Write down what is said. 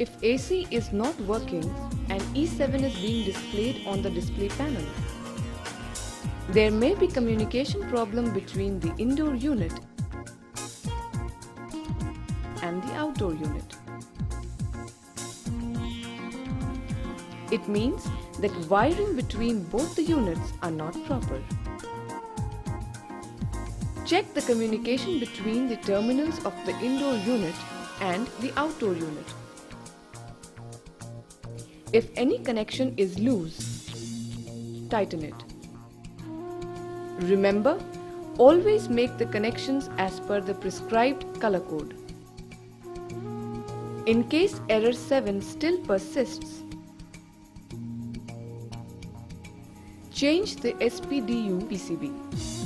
if AC is not working and E7 is being displayed on the display panel. There may be communication problem between the indoor unit and the outdoor unit. It means that wiring between both the units are not proper. Check the communication between the terminals of the indoor unit and the outdoor unit. If any connection is loose, tighten it. Remember, always make the connections as per the prescribed color code. In case error 7 still persists, change the SPDU PCB.